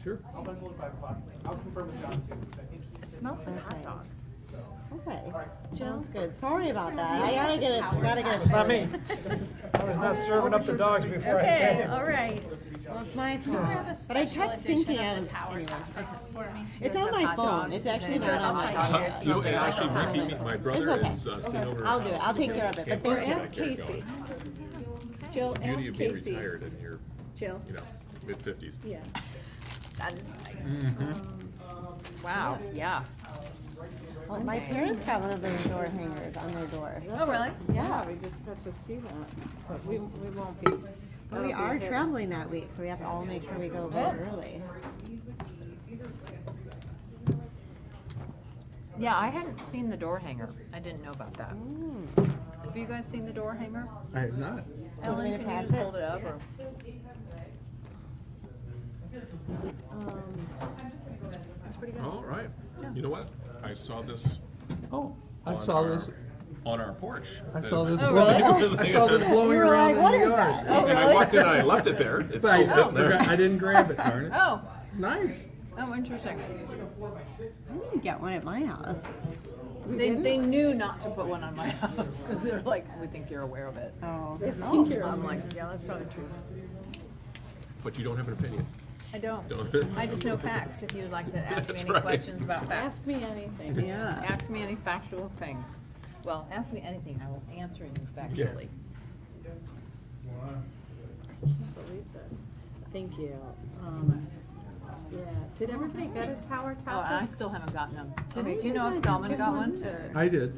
Sure. I'll pencil in 5 o'clock. I'll confirm with John too, because I think he said. Smells like hot Okay. dogs. So. Okay, Jill? sounds good. Sorry about that. I gotta get it, gotta get it. It's not me. started. I was not serving up the dogs before I Okay, came. all right. Well, it's my We have a fault. But I special kept edition thinking I of was, the Tower anyway. Topics for me. She It's does on have my hot phone. dogs. It's actually They're not on my hot phone. dogs. You know, It's actually, okay. my brother okay. is staying over. I'll do it. I'll take care of it, but Or thank you. ask Casey. Jill, Beauty ask of being Casey. retired in your, Jill, you know, mid-50s. yeah. That is nice. Wow, yeah. Well, my parents got one of those door hangers on their door. Oh, really? Yeah, we just got to see that, but we won't be. But we are traveling that week, so we have to all make sure we go very early. Yeah, I hadn't seen the door hanger. I didn't know about that. Have you guys seen the door hanger? I have not. Ellen, me to can pass you it? hold it up or? That's pretty good. All right. You know what? I saw this Oh, I on saw our, this. on our porch. I saw this. Oh, blowing, really? I saw this blowing You were around like, "What in the is yard. that?" Oh, And I really? walked in and I left it there. It's But still sitting there. I didn't grab it, darn it. Oh, Nice. oh, interesting. I didn't get one at my house. They knew not to put one on my house because they're like, we think you're aware of it. Oh, I'm like, yeah, that's probably true. But you don't have an opinion. I don't. Don't. I just know facts. If you'd like to ask me That's any right. questions about facts, Ask me anything. yeah. ask me any factual things. Well, ask me anything. I will answer you factually. Can't believe that. Thank you. Yeah, did everybody get a Tower Oh, and I Topics? still haven't gotten them. Do you know if Selman got one? I did.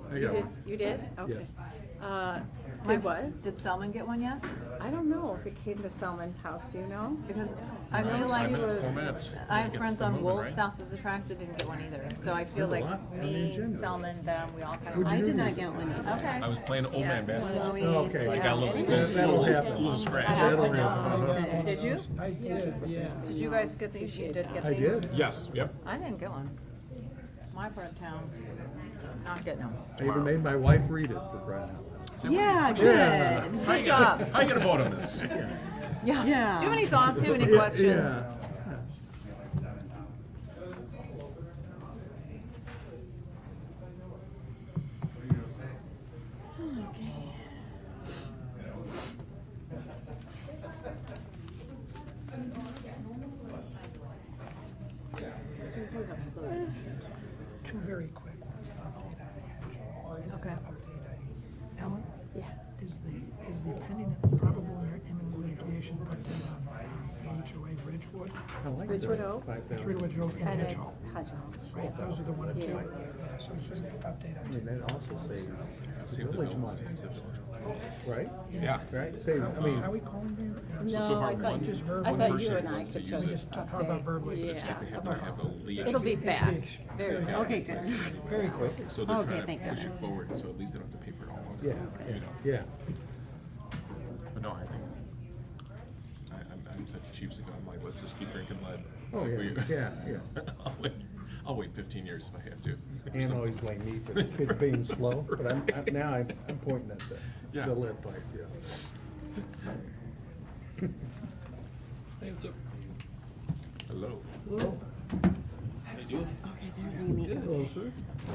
I You got did, one. you did? Okay. Yes. Did what? Did Selman get one yet? I don't know if it came to Selman's house, do you know? Because I feel like 5 minutes, was- 4 minutes. I have Gets friends them on moving, Wolf right? south of the tracks that didn't get one either. So I feel There's a like lot on the me, agenda. Selman, them, we all kind of. What'd I you did do? not get one either. Okay. I was playing old man basketball. Okay. I got a little, That'll happen. a little scratch. That'll happen. Did you? I did, yeah. Did you guys get these? You did get I these? did. Yes, yep. I didn't get one. My part of town, not getting them. I even made my wife read it for crying out loud. See, Yeah, Yeah. good. Good job. How are you gonna vote on this? Yeah. Yeah. Do you have any thoughts? Do you have any questions? Yeah. Two very quick ones. Update I had. Okay. Update I. Ellen? Yeah. Is the pending probable or imminent litigation update on HOA Ridgewood? I like Ridgewood that. Oak? 5,000. It's Ridgewood Road and And it's Hedgehog. Hedgehog. Right, those are the one and two. Yeah. Yeah, so it's just an update I on mean, that also saves Saves the village village, money, saves the village. right? Yeah. Right? Save, I mean, How we calling them? So No, far I thought one- you, Just I verbal. thought One you person and I wants to could use just it. Just talk about verbally. Yeah. They have to have a lead. It'll be It's fast. the- Very fast. Okay, good. Very quick. So they're Okay, trying to thank push it goodness. forward, so at least they don't have to pay for it all once. yeah, You know. yeah. But no, I think, I'm such a cheapskate, I'm like, let's just keep drinking lead. Oh, Like, yeah, we- yeah, yeah. I'll wait 15 years if I have to. Ann always blamed me for the kids being slow, but now I'm pointing at Yeah. the lead pipe, yeah. Hands up. Hello. Okay, there's Amy. Hello, sir.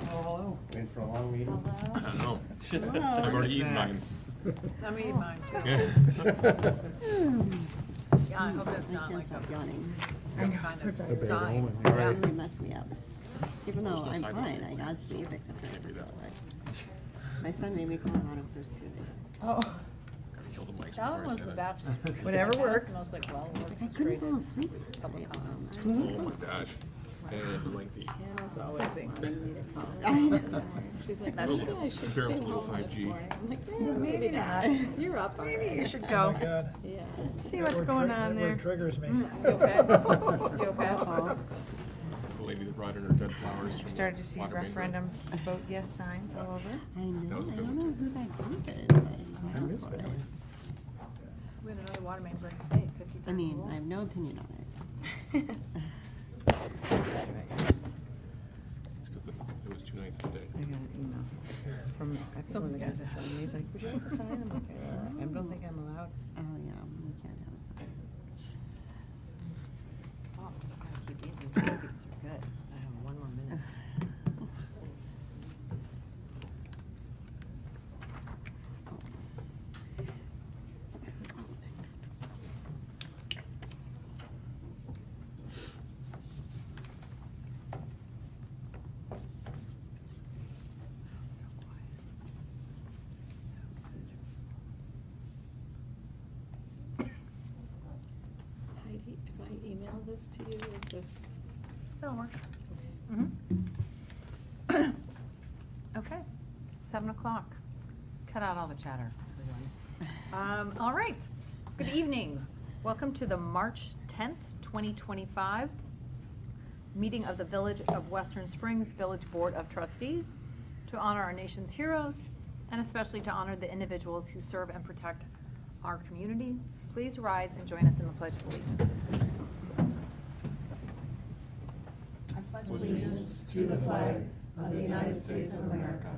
Hello. Been for a long meeting. I don't know. Hello. I've already eaten mine. I'm eating mine too. Yeah. Yeah, I hope it's I not can't like stop a yawning. some kind A of bad sign. omen. It Yeah. really messed me up. Even though no I'm sidewalk. fine, I got sleep except for Can't do that. like, my son made me call him out of first period. Oh, Gotta kill the mics that before one I was say the that. Baptist. Whatever works. And I was like, well, I we're couldn't straight. fall asleep. Couple yesterday. comments. Oh my gosh. And lengthy. Hannah's always Wanting me to call I her. know. She's like, that's Little- true. I should compare stay it to little home this 5G. morning. I'm like, maybe not. You're up already. You should Oh go. my God. Yeah. See what's going on That there. word triggers me. You okay? You okay? Uh-oh. The lady that brought in her dead flowers from. Started to see Water Main. referendum vote yes signs all over. I know. That was a I good don't one, know who that group is, but I I'm missed for that it. one. We had another water main break today, 50. I mean, I have no opinion on it. It's because it was 2 nights in a day. I got an email from one of the guys at home. He's like, would you like to sign? I'm like, I don't think I'm allowed. Oh, yeah, we can't have this to you? Is this? That'll work. Okay, 7 o'clock. Cut out all the chatter, everyone. All right, good evening. Welcome to the March 10th, 2025 meeting of the Village of Western Springs Village Board of Trustees to honor our nation's heroes and especially to honor the individuals who serve and protect our community. Please rise and join us in the Pledge of Allegiance. I pledge allegiance to the flag of the United States of America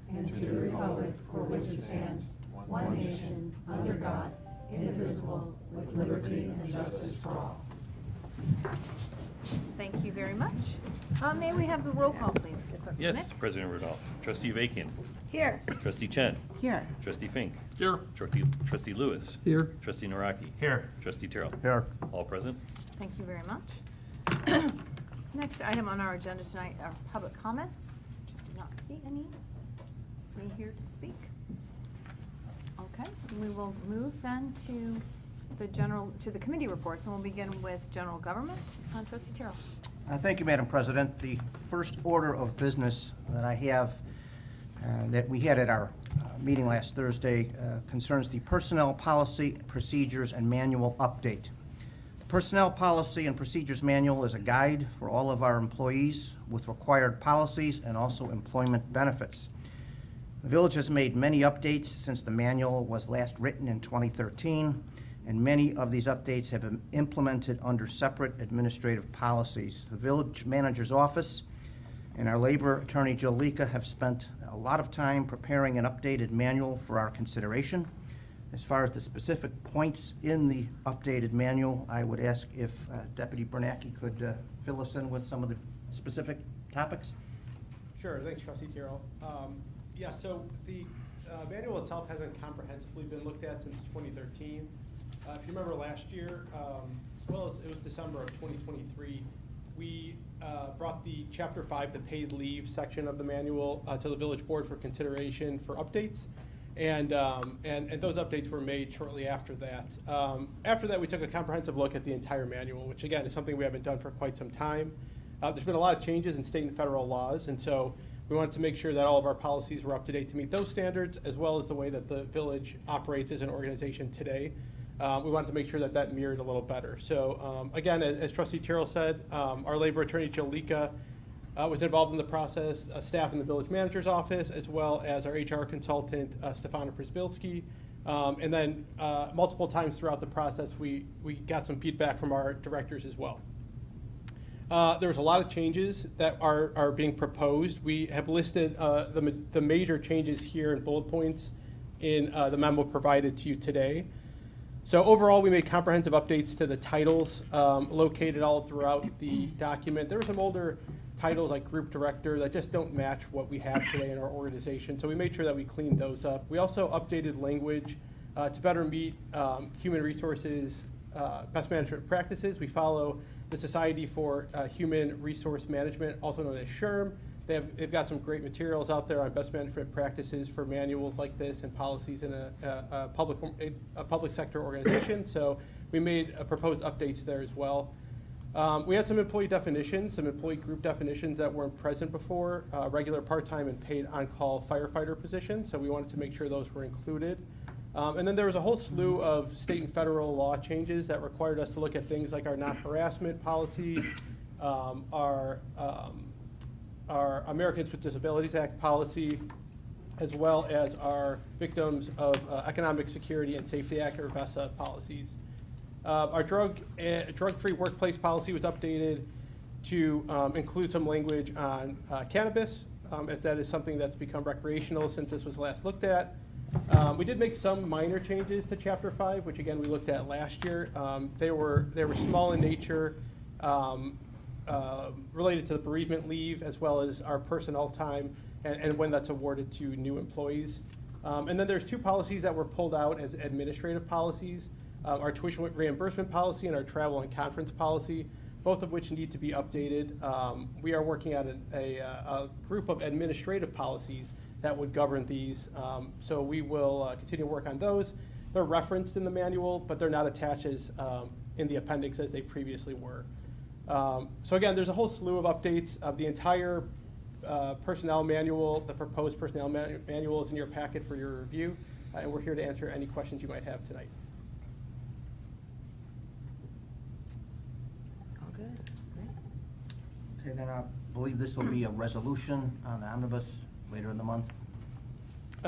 and to the republic for which it stands, one nation, under God, indivisible, with liberty and justice for all. Thank you very much. May we have the roll call, please? Clerk Yes, Schmidt? President Rudolph. Trustee Avakian. Here. Trustee Chen. Here. Trustee Fink. Here. Trustee Lewis. Here. Trustee Naraki. Here. Trustee Terrell. Here. All present. Thank you very much. Next item on our agenda tonight are public comments. I do not see any. Any here to speak? Okay, we will move then to the committee reports, and we'll begin with general government. Trustee Terrell. Thank you, Madam President. The first order of business that I have that we had at our meeting last Thursday concerns the Personnel Policy, Procedures, and Manual update. The Personnel Policy and Procedures Manual is a guide for all of our employees with required policies and also employment benefits. The village has made many updates since the manual was last written in 2013, and many of these updates have been implemented under separate administrative policies. The village manager's office and our labor attorney, Jill Lika, have spent a lot of time preparing an updated manual for our consideration. As far as the specific points in the updated manual, I would ask if Deputy Bernacki could fill us in with some of the specific topics. Sure, thanks, Trustee Terrell. Yeah, so the manual itself hasn't comprehensively been looked at since 2013. If you remember last year, as well as it was December of 2023, we brought the Chapter 5, the paid leave section of the manual, to the village board for consideration for updates. And those updates were made shortly after that. After that, we took a comprehensive look at the entire manual, which again is something we haven't done for quite some time. There's been a lot of changes in state and federal laws, and so we wanted to make sure that all of our policies were up to date to meet those standards, as well as the way that the village operates as an organization today. We wanted to make sure that that mirrored a little better. So again, as Trustee Terrell said, our labor attorney, Jill Lika, was involved in the process, staff in the village manager's office, as well as our HR consultant, Stefana Przybylski. And then multiple times throughout the process, we got some feedback from our directors as well. There was a lot of changes that are being proposed. We have listed the major changes here in bullet points in the memo provided to you today. So overall, we made comprehensive updates to the titles located all throughout the document. There were some older titles like group director that just don't match what we have today in our organization. So we made sure that we cleaned those up. We also updated language to better meet human resources best management practices. We follow the Society for Human Resource Management, also known as SHRM. They've got some great materials out there on best management practices for manuals like this and policies in a public sector organization. So we made proposed updates there as well. We had some employee definitions, some employee group definitions that weren't present before, regular part-time and paid on-call firefighter positions. So we wanted to make sure those were included. And then there was a whole slew of state and federal law changes that required us to look at things like our non-harassment policy, our Americans with Disabilities Act policy, as well as our Victims of Economic Security and Safety Act, or VESA policies. Our drug-free workplace policy was updated to include some language on cannabis, as that is something that's become recreational since this was last looked at. We did make some minor changes to Chapter 5, which again we looked at last year. They were small in nature, related to the bereavement leave, as well as our personnel time and when that's awarded to new employees. And then there's two policies that were pulled out as administrative policies, our tuition reimbursement policy and our travel and conference policy, both of which need to be updated. We are working on a group of administrative policies that would govern these. So we will continue to work on those. They're referenced in the manual, but they're not attached as in the appendix as they previously were. So again, there's a whole slew of updates. The entire personnel manual, the proposed personnel manual is in your packet for your review, and we're here to answer any questions you might have tonight. All good. Great. Okay, then I believe this will be a resolution on the omnibus later in the month.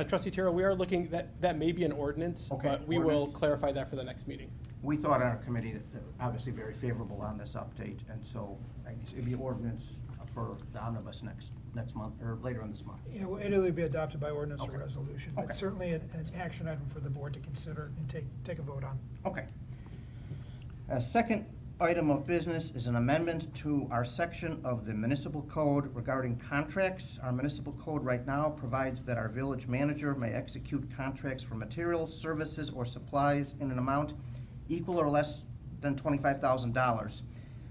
Trustee Tiro, we are looking, that may be an ordinance, Okay, but we will ordinance. clarify that for the next meeting. We thought on our committee that obviously very favorable on this update, and so I guess it'd be ordinance for the omnibus next month, or later in this month. Yeah, well, it'll either be adopted by ordinance or Okay. resolution, Okay. but certainly an action item for the board to consider and take a vote on. Okay. Second item of business is an amendment to our section of the municipal code regarding contracts. Our municipal code right now provides that our village manager may execute contracts for materials, services, or supplies in an amount equal or less than $25,000.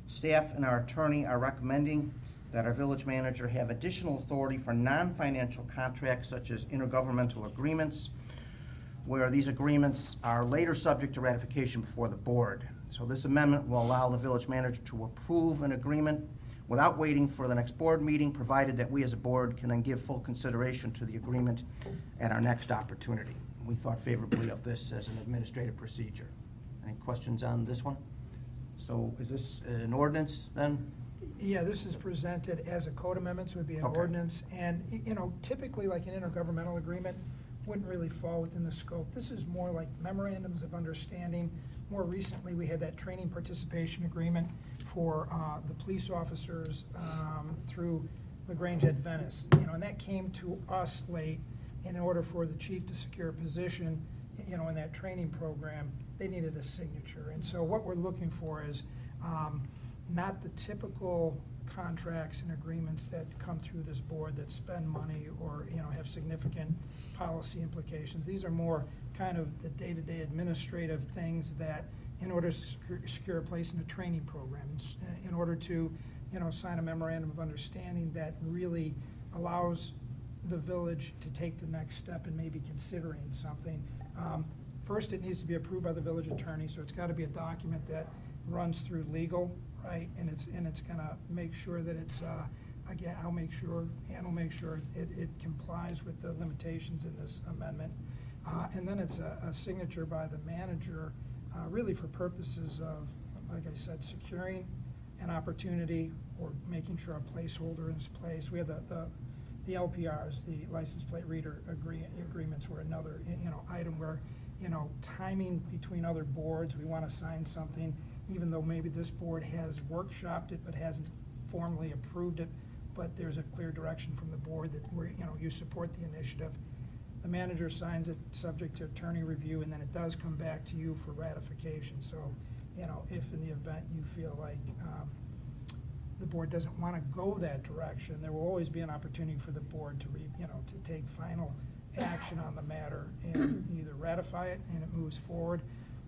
Staff and our attorney are recommending that our village manager have additional authority for non-financial contracts such as intergovernmental agreements, where these agreements are later subject to ratification before the board. So this amendment will allow the village manager to approve an agreement without waiting for the next board meeting, provided that we as a board can then give full consideration to the agreement at our next opportunity. We thought favorably of this as an administrative procedure. Any questions on this one? So is this an ordinance then? Yeah, this is presented as a code amendment, so it would be an Okay. ordinance. And, you know, typically like an intergovernmental agreement wouldn't really fall within the scope. This is more like memorandums of understanding. More recently, we had that training participation agreement for the police officers through LaGrange at Venice. You know, and that came to us late. In order for the chief to secure a position, you know, in that training program, they needed a signature. And so what we're looking for is not the typical contracts and agreements that come through this board that spend money or, you know, have significant policy implications. These are more kind of the day-to-day administrative things that, in order to secure a place in a training program, in order to, you know, sign a memorandum of understanding that really allows the village to take the next step in maybe considering something. First, it needs to be approved by the village attorney, so it's got to be a document that runs through legal, right? And it's gonna make sure that it's, again, Ann will make sure it complies with the limitations in this amendment. And then it's a signature by the manager, really for purposes of, like I said, securing an opportunity or making sure a placeholder is placed. We have the LPRs, the license plate reader agreements were another, you know, item where, you know, timing between other boards, we want to sign something, even though maybe this board has workshopped it but hasn't formally approved it, but there's a clear direction from the board that we're, you know, you support the initiative. The manager signs it subject to attorney review, and then it does come back to you for ratification. So, you know, if in the event you feel like the board doesn't want to go that direction, there will always be an opportunity for the board to to take final action on the matter and either ratify it and it moves forward,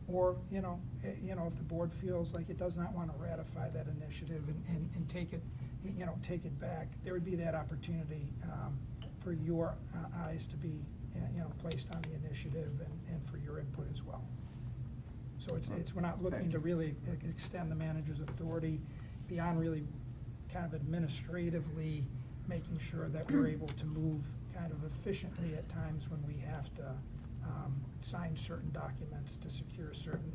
or if the board feels like it does not want to ratify that initiative and take it back, there would be that opportunity for your eyes to be placed on the initiative and for your input as well. So it's we're not looking to really extend the manager's authority beyond really kind of administratively making sure that we're able to move kind of efficiently at times when we have to sign certain documents to secure certain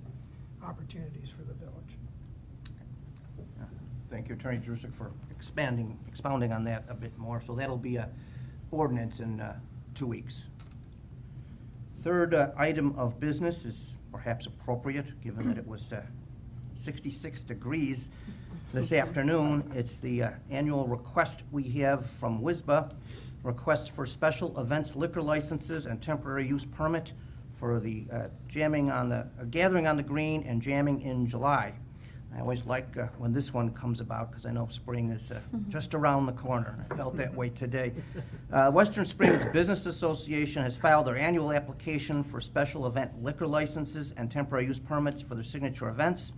opportunities for the village. Thank you, Attorney Drusik, for expounding on that a bit more. So that'll be a ordinance in 2 weeks. Third item of business is perhaps appropriate, given that it was 66 degrees this afternoon. It's the annual request we have from WSBA, request for special events liquor licenses and temporary use permit for the gathering on the green and jamming in July. I always like when this one comes about because I know spring is just around the corner. I felt that way today. Western Springs Business Association has filed their annual application for special event liquor licenses and temporary use permits for their signature events.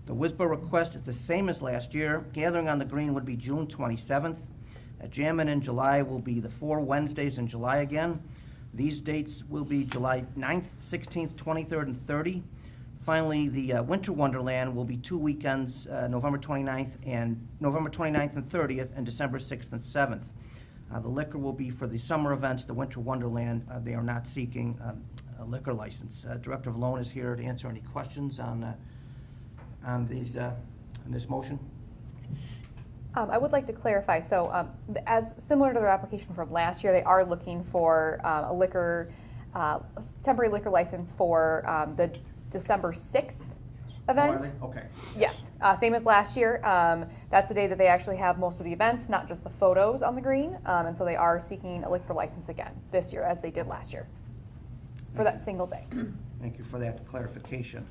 The WSBA request is the same as last year. Gathering on the Green would be June 27th. Jammin' in July will be the 4 Wednesdays in July again. These dates will be July 9th, 16th, 23rd, and 30th. Finally, the Winter Wonderland will be 2 weekends, November 29th and 30th, and December 6th and 7th. The liquor will be for the summer events, the Winter Wonderland. They are not seeking a liquor license. Director Vallone is here to answer any questions on these, on this motion. I would like to clarify, so as similar to their application from last year, they are looking for a liquor, temporary liquor license for the December 6th event. Oh, are they? Okay. Yes, same as last year. That's the day that they actually have most of the events, not just the photos on the green. And so they are seeking a liquor license again this year, as they did last year, for that single day. Thank you for that clarification.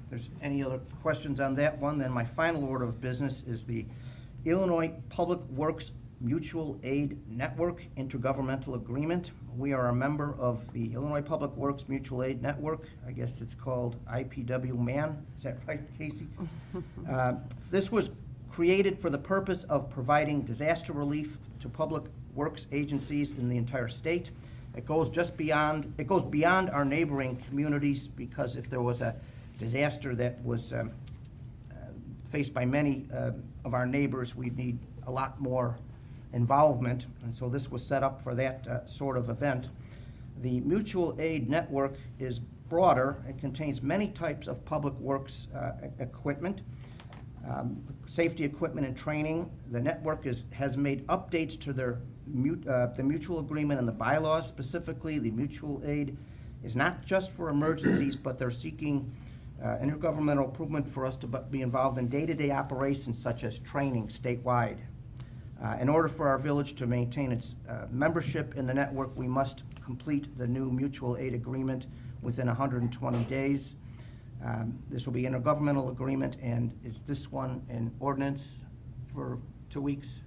If there's any other questions on that one, then my final order of business is the Illinois Public Works Mutual Aid Network Intergovernmental Agreement. We are a member of the Illinois Public Works Mutual Aid Network. I guess it's called IPW-MAN. Is that right, Casey? This was created for the purpose of providing disaster relief to public works agencies in the entire state. It goes beyond our neighboring communities, because if there was a disaster that was faced by many of our neighbors, we'd need a lot more involvement, and so this was set up for that sort of event. The mutual aid network is broader. It contains many types of public works equipment, safety equipment and training. The network has made updates to their the mutual agreement and the bylaws. Specifically, the mutual aid is not just for emergencies, but they're seeking intergovernmental improvement for us to be involved in day-to-day operations such as training statewide. In order for our village to maintain its membership in the network, we must complete the new mutual aid agreement within 120 days. This will be an intergovernmental agreement, and is this one an ordinance for 2 weeks?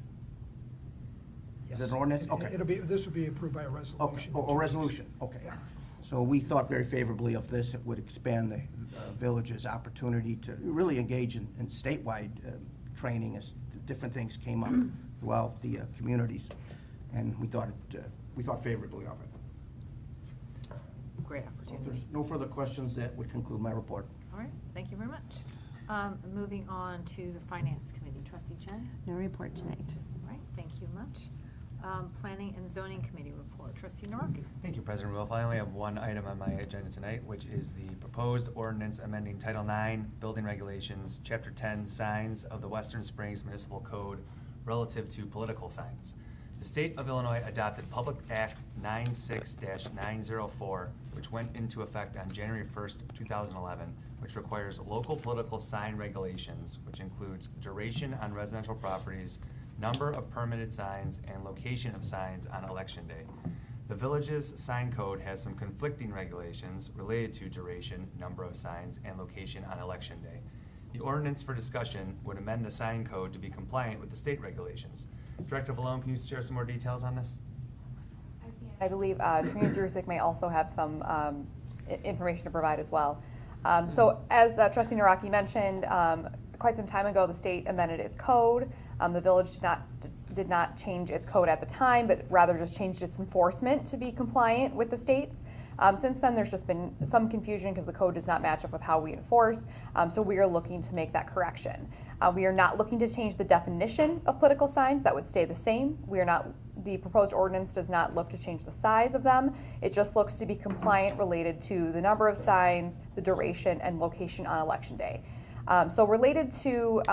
Is it an ordinance? Okay. This will be approved by a resolution. Okay. A resolution, okay. Yeah. So we thought very favorably of this. It would expand the village's opportunity to really engage in statewide training as different things came up throughout the communities, and we thought favorably of it. Great If opportunity. there's no further questions, that would conclude my report. All right, thank you very much. Moving on to the Finance Committee. Trustee Chen? No report tonight. All right, thank you much. Planning and Zoning Committee report. Trustee Naraki? Thank you, President Wolf. I only have one item on my agenda tonight, which is the proposed ordinance amending Title IX Building Regulations, Chapter 10 Signs of the Western Springs Municipal Code relative to political signs. The state of Illinois adopted Public Act 96-904, which went into effect on January 1st, 2011, which requires local political sign regulations, which includes duration on residential properties, number of permitted signs, and location of signs on election day. The village's sign code has some conflicting regulations related to duration, number of signs, and location on election day. The ordinance for discussion would amend the sign code to be compliant with the state regulations. Director Vallone, can you share some more details on this? I believe Trina Jurczyk may also have some information to provide as well. So as Trustee Naraki mentioned, quite some time ago, the state amended its code. The village did not change its code at the time, but rather just changed its enforcement to be compliant with the state's. Since then, there's just been some confusion because the code does not match up with how we enforce, so we are looking to make that correction. We are not looking to change the definition of political signs. That would stay the same. The proposed ordinance does not look to change the size of them. It just looks to be compliant related to the number of signs, the duration, and location on election day. So related to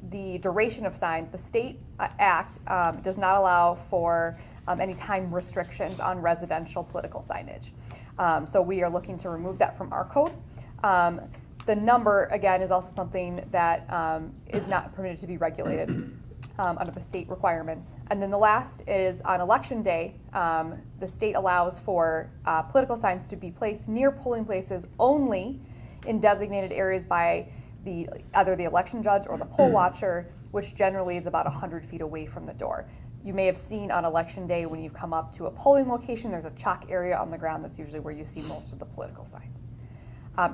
the duration of signs, the state act does not allow for any time restrictions on residential political signage. So we are looking to remove that from our code. The number, again, is also something that is not permitted to be regulated under the state requirements. And then the last is on election day, the state allows for political signs to be placed near polling places only in designated areas by either the election judge or the poll watcher, which generally is about 100 feet away from the door. You may have seen on election day when you've come up to a polling location, there's a chalk area on the ground. That's usually where you see most of the political signs.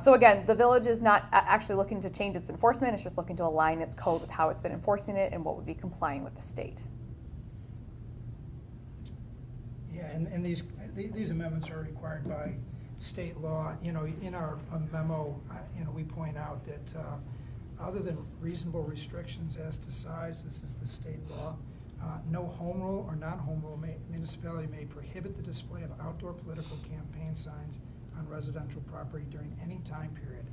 So again, the village is not actually looking to change its enforcement. It's just looking to align its code with how it's been enforcing it and what would be compliant with the state. Yeah, and these amendments are required by state law. You know, in our memo, you know, we point out that other than reasonable restrictions as to size, this is the state law, no home rule or non-home rule municipality may prohibit the display of outdoor political campaign signs on residential property during any time period.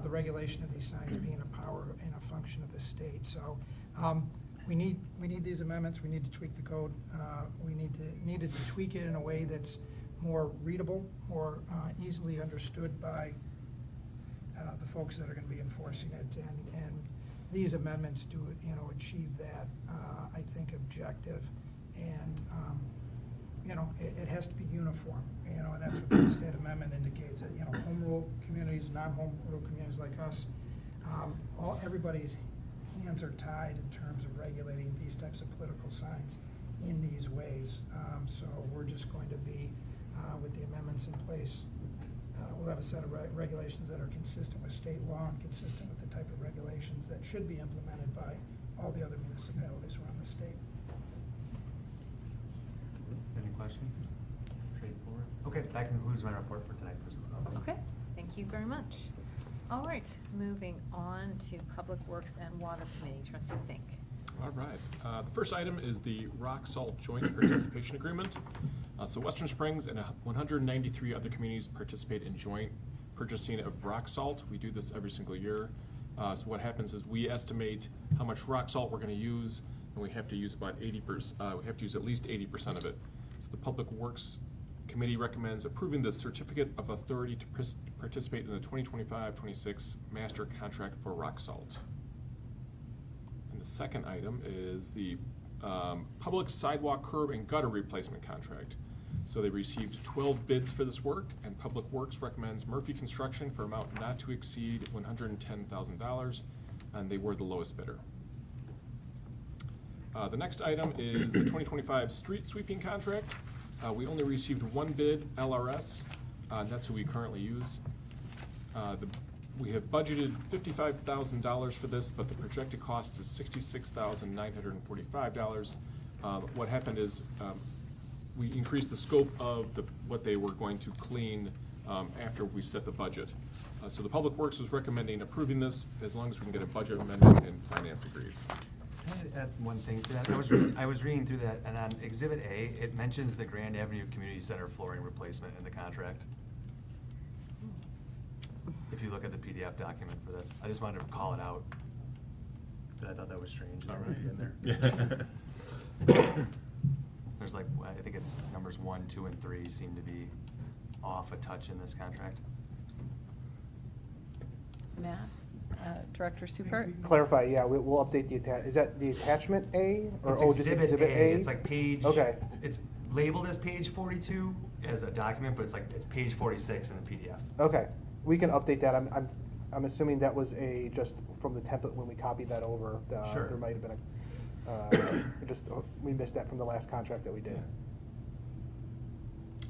The regulation of these signs being a power and a function of the state. So we need these amendments. We need to tweak the code. We needed to tweak it in a way that's more readable, more easily understood by the folks that are going to be enforcing it. And these amendments do, you know, achieve that, I think, objective. And you know, it has to be uniform. You know, and that's what the state amendment indicates. That, you know, home rule communities, non-home rule communities like us, everybody's hands are tied in terms of regulating these types of political signs in these ways. So we're just going to be, with the amendments in place, we'll have a set of regulations that are consistent with state law and consistent with the type of regulations that should be implemented by all the other municipalities around the state. Any questions? Straightforward. Okay, that concludes my report for tonight. Okay, thank you very much. All right, moving on to Public Works and Water Committee. Trustee Fink. All right. The first item is the Rock Salt Joint Participation Agreement. So Western Springs and 193 other communities participate in joint purchasing of rock salt. We do this every single year. So what happens is we estimate how much rock salt we're going to use, and we have to use about 80%. We have to use at least 80% of it. So the Public Works Committee recommends approving the Certificate of Authority to participate in the 2025-26 Master Contract for Rock Salt. And the second item is the Public Sidewalk Curb and Gutter Replacement Contract. So they received 12 bids for this work, and Public Works recommends Murphy Construction for amount not to exceed $110,000, and they were the lowest bidder. The next item is the 2025 Street Sweeping Contract. We only received one bid, LRS, and that's who we currently use. We have budgeted $55,000 for this, but the projected cost is $66,945. What happened is we increased the scope of what they were going to clean after we set the budget. So the Public Works was recommending approving this as long as we can get a budget amendment and finance agrees. Can I add one thing to that? I was reading through that, and on Exhibit A, it mentions the Grand Avenue Community Center flooring replacement in the contract. If you look at the PDF document for this, I just wanted to call it out. I thought that was strange. All That right. in there. There's like, I think it's numbers 1, 2, and 3 seem to be off a touch in this contract. Matt, Director Supert? Clarify, yeah, we'll update the is that the attachment A? Or It's just Exhibit A? It's like page. Okay. It's labeled as page 42 as a document, but it's page 46 in the PDF. Okay, we can update that. I'm assuming that was just from the template when we copied that over. Sure. There might have been we missed that from the last contract that we did.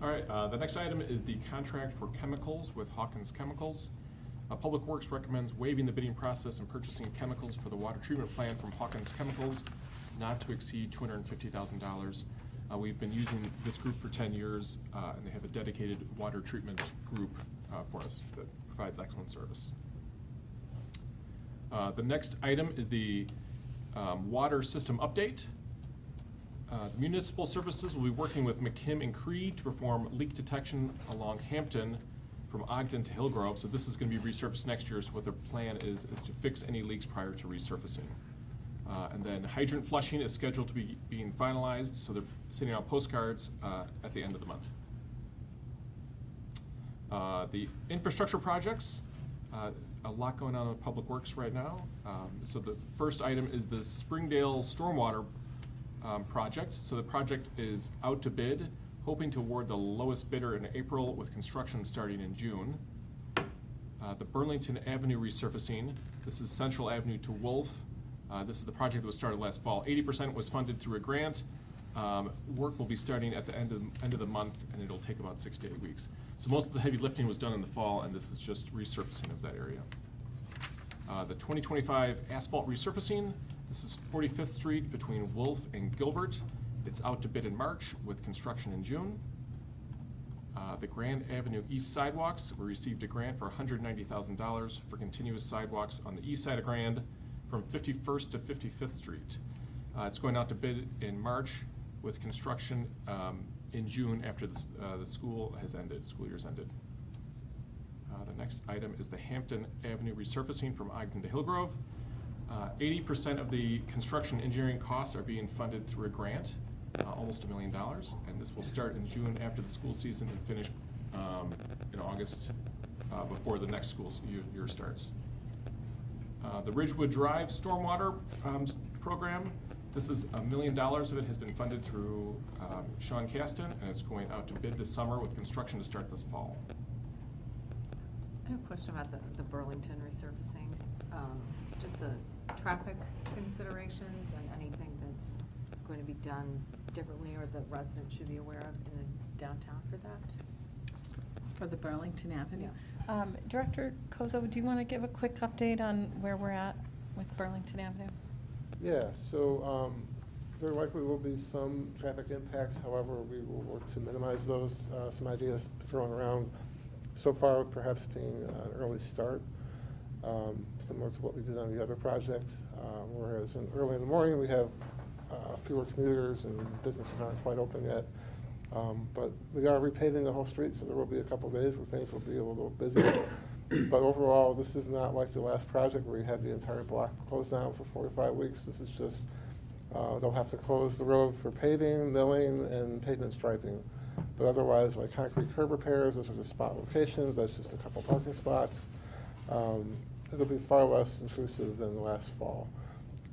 All right, the next item is the contract for chemicals with Hawkins Chemicals. Public Works recommends waiving the bidding process and purchasing chemicals for the water treatment plant from Hawkins Chemicals, not to exceed $250,000. We've been using this group for 10 years, and they have a dedicated water treatment group for us that provides excellent service. The next item is the water system update. The municipal services will be working with McKim and Creed to perform leak detection along Hampton from Ogden to Hillgrove. So this is going to be resurfaced next year. So what their plan is to fix any leaks prior to resurfacing. And then hydrant flushing is scheduled to be being finalized. So they're sending out postcards at the end of the month. The infrastructure projects, a lot going on with Public Works right now. So the first item is the Springdale Stormwater project. So the project is out to bid, hoping to award the lowest bidder in April with construction starting in June. The Burlington Avenue resurfacing. This is Central Avenue to Wolf. This is the project that was started last fall. 80% was funded through a grant. Work will be starting at the end of the month, and it'll take about 6 to 8 weeks. So most of the heavy lifting was done in the fall, and this is just resurfacing of that area. The 2025 asphalt resurfacing. This is 45th Street between Wolf and Gilbert. It's out to bid in March with construction in June. The Grand Avenue East sidewalks, we received a grant for $190,000 for continuous sidewalks on the east side of Grand from 51st to 55th Street. It's going out to bid in March with construction in June after the school year's ended. The next item is the Hampton Avenue resurfacing from Ogden to Hillgrove. 80% of the construction engineering costs are being funded through a grant, almost $1 million, and this will start in June after the school season and finish in August before the next school year starts. The Ridgewood Drive Stormwater Program, this is $1 million of it has been funded through Sean Caston, and it's going out to bid this summer with construction to start this fall. I have a question about the Burlington resurfacing, just the traffic considerations and anything that's going to be done differently or the residents should be aware of in the downtown for that? For the Burlington Avenue. Director Kozo, do you want to give a quick update on where we're at with Burlington Avenue? Yeah, so there likely will be some traffic impacts. However, we will work to minimize those. Some ideas thrown around so far, perhaps being an early start, similar to what we did on the other project. Whereas early in the morning, we have fewer commuters and businesses aren't quite open yet. But we are repaving the whole street, so there will be a couple days where things will be a little busy. But overall, this is not like the last project where we had the entire block closed down for 4 to 5 weeks. This is just, they'll have to close the road for paving, milling, and pavement striping. But otherwise, like concrete curb repairs, those are the spot locations. That's just a couple parking spots. It'll be far less intrusive than the last fall.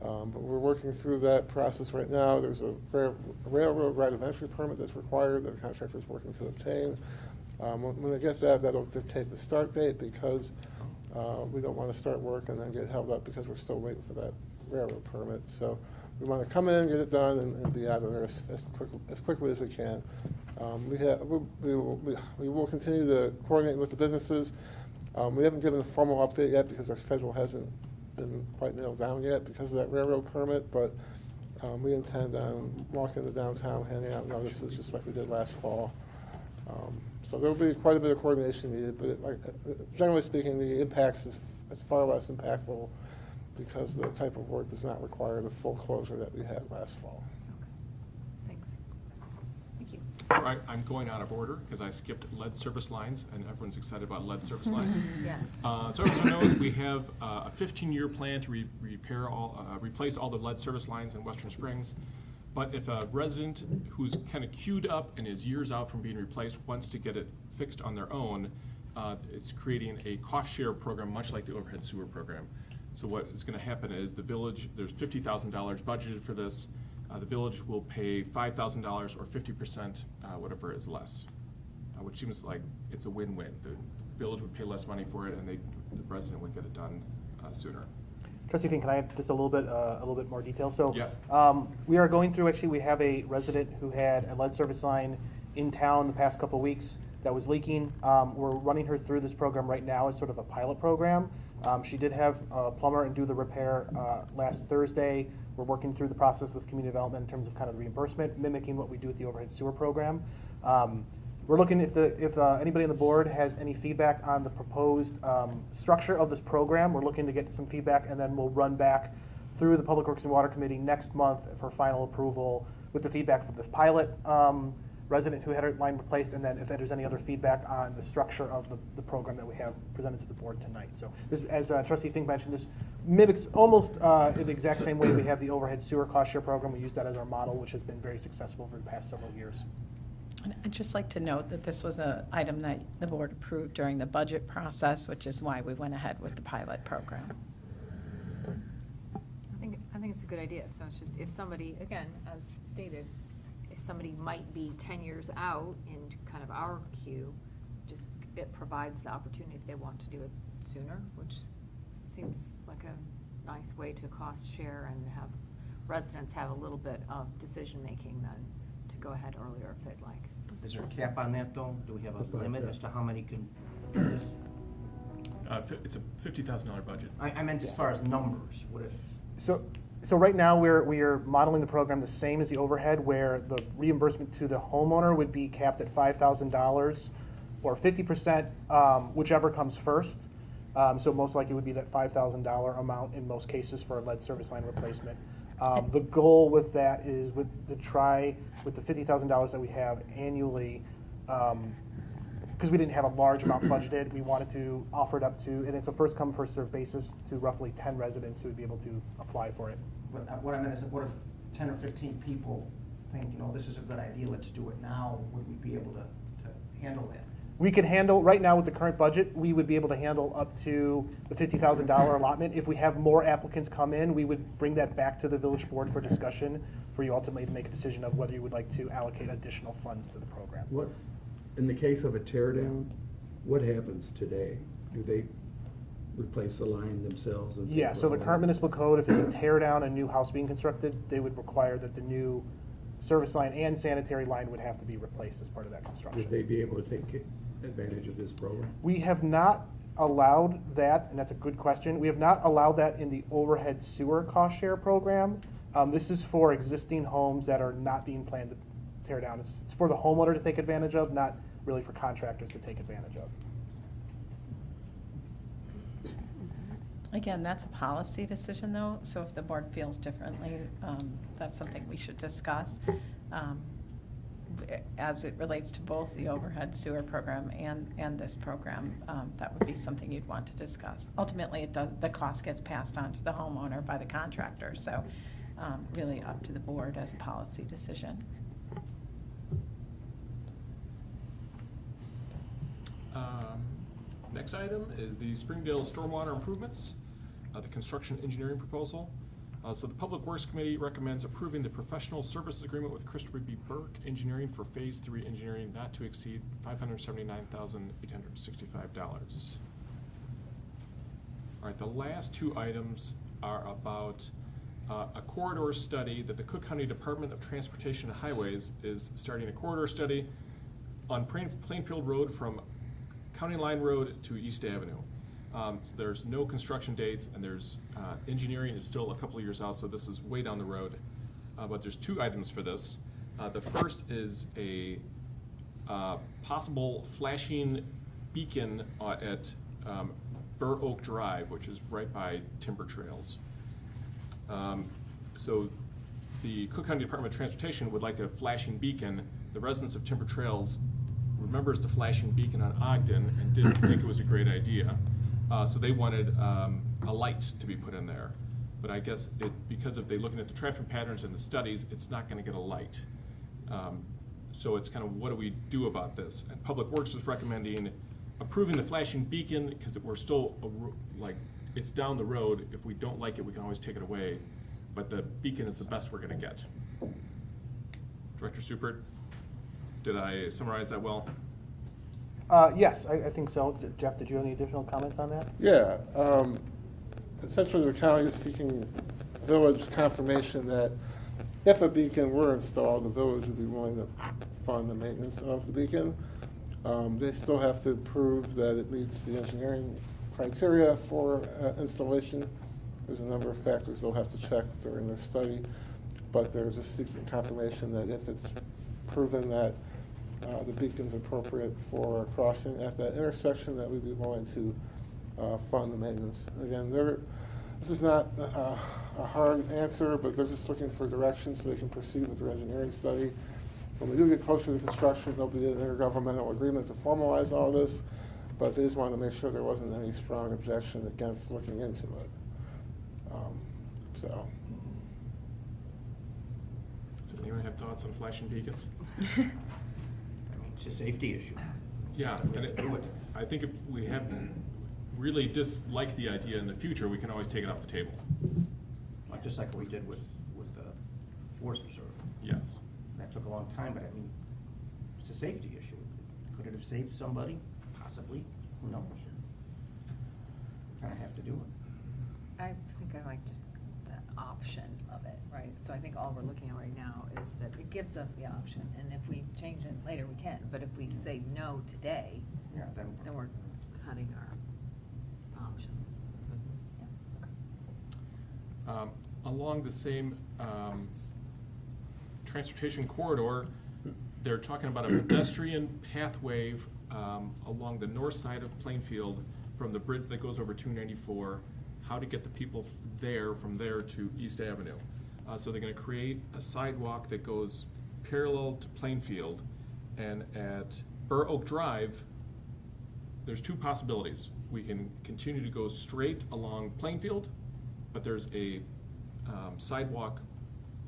But we're working through that process right now. There's a railroad right of entry permit that's required that the contractor is working to obtain. When they get that, that'll dictate the start date because we don't want to start work and then get held up because we're still waiting for that railroad permit. So we want to come in, get it done, and be out of there as quickly as we can. We will continue to coordinate with the businesses. We haven't given a formal update yet because our schedule hasn't been quite nailed down yet because of that railroad permit, but we intend on walking the downtown, handing out notices just like we did last fall. So there will be quite a bit of coordination needed, but generally speaking, the impacts is far less impactful because the type of work does not require the full closure that we had last fall. Thanks. Thank you. All right, I'm going out of order because I skipped lead service lines, and everyone's excited about lead service lines. Yes. So everyone knows we have a 15-year plan to replace all the lead service lines in Western Springs. But if a resident who's kind of queued up and is years out from being replaced wants to get it fixed on their own, it's creating a cost share program much like the overhead sewer program. So what is going to happen is the village, there's $50,000 budgeted for this. The village will pay $5,000 or 50%, whatever is less, which seems like it's a win-win. The village would pay less money for it, and the resident would get it done sooner. Trustee Finn, can I have just a little bit more detail? So yes. We are going through, actually, we have a resident who had a lead service line in town the past couple weeks that was leaking. We're running her through this program right now as sort of a pilot program. She did have a plumber and do the repair last Thursday. We're working through the process with community development in terms of kind of the reimbursement, mimicking what we do with the overhead sewer program. We're looking if anybody on the board has any feedback on the proposed structure of this program. We're looking to get some feedback, and then we'll run back through the Public Works and Water Committee next month for final approval with the feedback from the pilot resident who had her line replaced, and then if there's any other feedback on the structure of the program that we have presented to the board tonight. So this, as Trustee Fink mentioned, this mimics almost in the exact same way we have the overhead sewer cost share program. We use that as our model, which has been very successful for the past several years. I'd just like to note that this was an item that the board approved during the budget process, which is why we went ahead with the pilot program. I think it's a good idea. So it's just if somebody, again, as stated, if somebody might be 10 years out in kind of our queue, just it provides the opportunity if they want to do it sooner, which seems like a nice way to cost share and have residents have a little bit of decision making then to go ahead earlier if they'd like. Is there a cap on that, though? Do we have a limit as to how many can do this? It's a $50,000 budget. I meant as far as numbers. What if? So So right now, we are modeling the program the same as the overhead, where the reimbursement to the homeowner would be capped at $5,000 or 50%, whichever comes first. So most likely would be that $5,000 amount in most cases for a lead service line replacement. The goal with that is with the $50,000 that we have annually, because we didn't have a large amount budgeted, we wanted to offer it up to, and it's a first come, first served basis, to roughly 10 residents who would be able to apply for it. But what I meant is, what if 10 or 15 people think, you know, this is a good idea, let's do it now? Would we be able to handle that? We could handle, right now with the current budget, we would be able to handle up to the $50,000 allotment. If we have more applicants come in, we would bring that back to the village board for discussion, for you ultimately to make a decision of whether you would like to allocate additional funds to the program. What, in the case of a tear down, what happens today? Do they replace the line themselves? And Yeah, so the current municipal code, if it's a tear down, a new house being constructed, they would require that the new service line and sanitary line would have to be replaced as part of that construction. Would they be able to take advantage of this program? We have not allowed that, and that's a good question. We have not allowed that in the overhead sewer cost share program. This is for existing homes that are not being planned to tear down. It's for the homeowner to take advantage of, not really for contractors to take advantage of. Again, that's a policy decision, though, so if the board feels differently, that's something we should discuss. As it relates to both the overhead sewer program and this program, that would be something you'd want to discuss. Ultimately, the cost gets passed on to the homeowner by the contractor, so really up to the board as a policy decision. Next item is the Springdale Stormwater Improvements, the construction engineering proposal. So the Public Works Committee recommends approving the professional services agreement with Christopher B. Burke Engineering for Phase 3 engineering not to exceed $579,865. All right, the last two items are about a corridor study that the Cook County Department of Transportation and Highways is starting a corridor study on Plainfield Road from County Line Road to East Avenue. There's no construction dates, and there's engineering is still a couple of years out, so this is way down the road. But there's two items for this. The first is a possible flashing beacon at Burr Oak Drive, which is right by Timber Trails. So the Cook County Department of Transportation would like a flashing beacon. The residents of Timber Trails remembers the flashing beacon on Ogden and didn't think it was a great idea. So they wanted a light to be put in there. But I guess because of they looking at the traffic patterns and the studies, it's not going to get a light. So it's kind of, what do we do about this? And Public Works was recommending approving the flashing beacon because we're still, it's down the road. If we don't like it, we can always take it away. But the beacon is the best we're going to get. Director Supert, did I summarize that well? Yes, I think so. Jeff, did you have any additional comments on that? Yeah. Essentially, the county is seeking village confirmation that if a beacon were installed, the village would be willing to fund the maintenance of the beacon. They still have to prove that it meets the engineering criteria for installation. There's a number of factors they'll have to check during their study, but they're just seeking confirmation that if it's proven that the beacon's appropriate for crossing at that intersection, that we'd be willing to fund the maintenance. Again, this is not a hard answer, but they're just looking for direction so they can proceed with their engineering study. When we do get closer to construction, there'll be an intergovernmental agreement to formalize all this, but they just wanted to make sure there wasn't any strong objection against looking into it. So anyone have thoughts on flashing beacons? It's a safety issue. Yeah, and I think if we have really disliked the idea in the future, we can always take it off the table. Just like we did with Forest Preserve. Yes. That took a long time, but I mean, it's a safety issue. Could it have saved somebody? Possibly. Who knows? Kind of have to do it. I think I like just the option of it, right? So I think all we're looking at right now is that it gives us the option, and if we change it later, we can. But if we say no today, yeah, then we're cutting our options. along the same transportation corridor, they're talking about a pedestrian pathway along the north side of Plainfield from the bridge that goes over 294, how to get the people from there to East Avenue. So they're going to create a sidewalk that goes parallel to Plainfield, and at Burr Oak Drive, there's two possibilities. We can continue to go straight along Plainfield, but there's a sidewalk.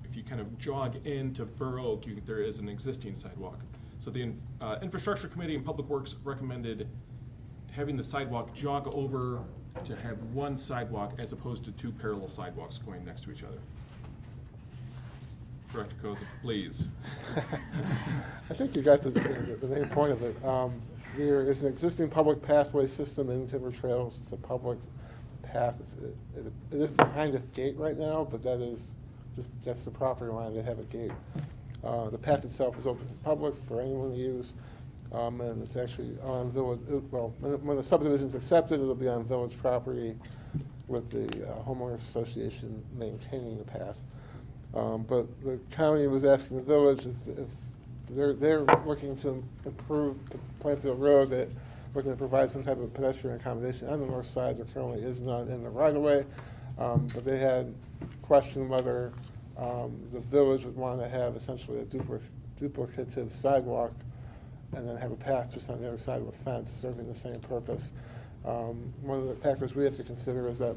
If you kind of jog into Burr Oak, there is an existing sidewalk. So the Infrastructure Committee and Public Works recommended having the sidewalk jog over to have one sidewalk as opposed to two parallel sidewalks going next to each other. Director Koza, please. I think you got the main point of it. There is an existing public pathway system in Timber Trails. It's a public path. It is behind a gate right now, but that's the property line. They have a gate. The path itself is open to the public for anyone to use, and it's actually on village. Well, when the subdivision is accepted, it'll be on village property with the homeowners association maintaining the path. But the county was asking the village if they're looking to improve Plainfield Road, that we're going to provide some type of pedestrian accommodation on the north side. There currently is none in the right-of-way, but they had questioned whether the village would want to have essentially a duplicative sidewalk and then have a path just on the other side of a fence serving the same purpose. One of the factors we have to consider is that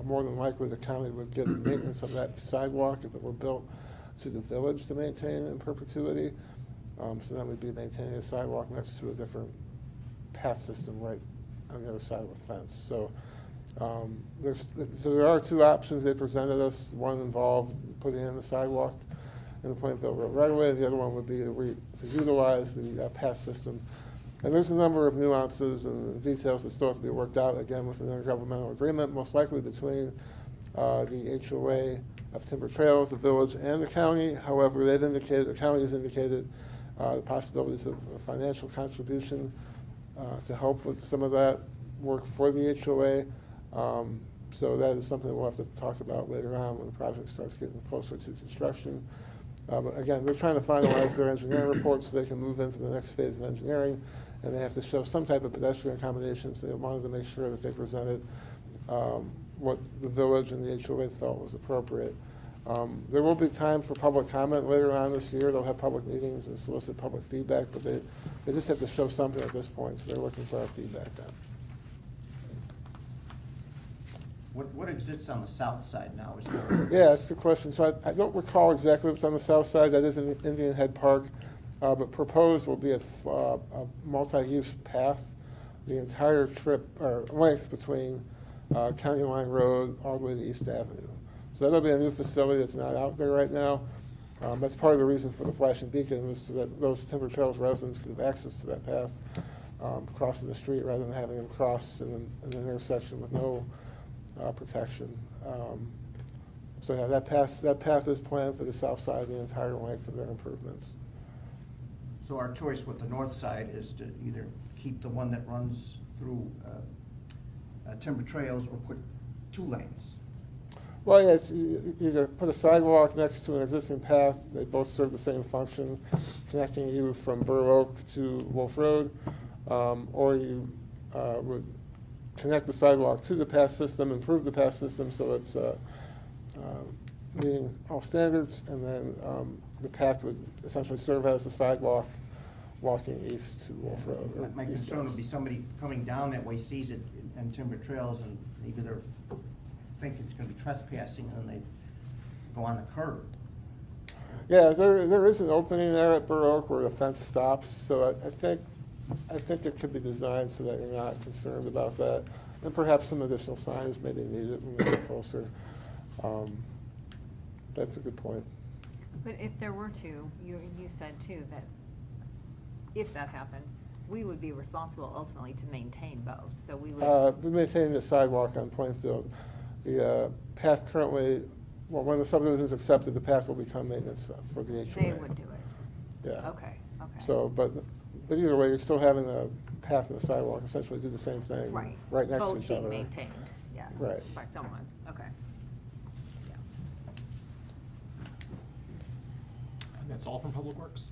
more than likely the county would get maintenance of that sidewalk if it were built to the village to maintain in perpetuity. So then we'd be maintaining a sidewalk next to a different path system right on the other side of a fence. So there are two options they presented us. One involved putting in the sidewalk in the Plainfield Road right away. The other one would be to utilize the path system. And there's a number of nuances and details that still have to be worked out, again, with an intergovernmental agreement, most likely between the HOA of Timber Trails, the village, and the county. However, the county has indicated the possibilities of a financial contribution to help with some of that work for the HOA. So that is something we'll have to talk about later on when the project starts getting closer to construction. But again, they're trying to finalize their engineering report so they can move into the next phase of engineering, and they have to show some type of pedestrian accommodations. They wanted to make sure that they presented what the village and the HOA felt was appropriate. There will be time for public comment later on this year. They'll have public meetings and solicit public feedback, but they just have to show something at this point, so they're looking for our feedback then. What exists on the south side now? Yeah, that's a good question. So I don't recall exactly what's on the south side. That is in Indian Head Park. But proposed will be a multi-use path, the entire trip or length between County Line Road all the way to East Avenue. So that'll be a new facility that's not out there right now. That's part of the reason for the flashing beacon, was so that those Timber Trails residents could have access to that path, crossing the street rather than having them cross in an intersection with no protection. So yeah, that path is planned for the south side, the entire length of their improvements. So our choice with the north side is to either keep the one that runs through Timber Trails or put 2 lanes. Well, yeah, it's either put a sidewalk next to an existing path. They both serve the same function, connecting you from Burr Oak to Wolf Road, or you would connect the sidewalk to the path system, improve the path system so it's meeting all standards, and then the path would essentially serve as a sidewalk walking east to Wolf Road. My concern would be somebody coming down that way sees it in Timber Trails and maybe they're think it's going to be trespassing and they go on the curb. Yeah, there is an opening there at Burr Oak where the fence stops, so I think it could be designed so that you're not concerned about that. And perhaps some additional signage may be needed when we get closer. That's a good point. But if there were to, you said too that if that happened, we would be responsible ultimately to maintain both. So we would. We maintain the sidewalk on Plainfield. The path currently, well, when the subdivision is accepted, the path will become maintenance for the HOA. They would do it. Yeah. Okay. So, but either way, you're still having the path and the sidewalk essentially do the same thing. Right. Right next Both to each being other. maintained, yes. Right. By someone, okay. Yeah. That's all from Public Works.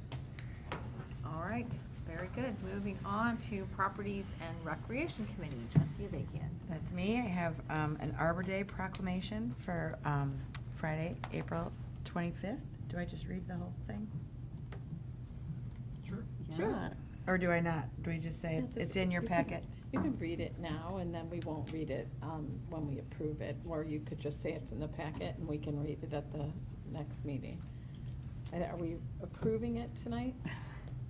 All right, very good. Moving on to Properties and Recreation Committee, Trustee Avakian. That's me. I have an Arbor Day proclamation for Friday, April 25th. Do I just read the whole thing? Sure. Sure. Or do I not? Do we just say it's in your packet? You can read it now, and then we won't read it when we approve it, or you could just say it's in the packet, and we can read it at the next meeting. Are we approving it tonight?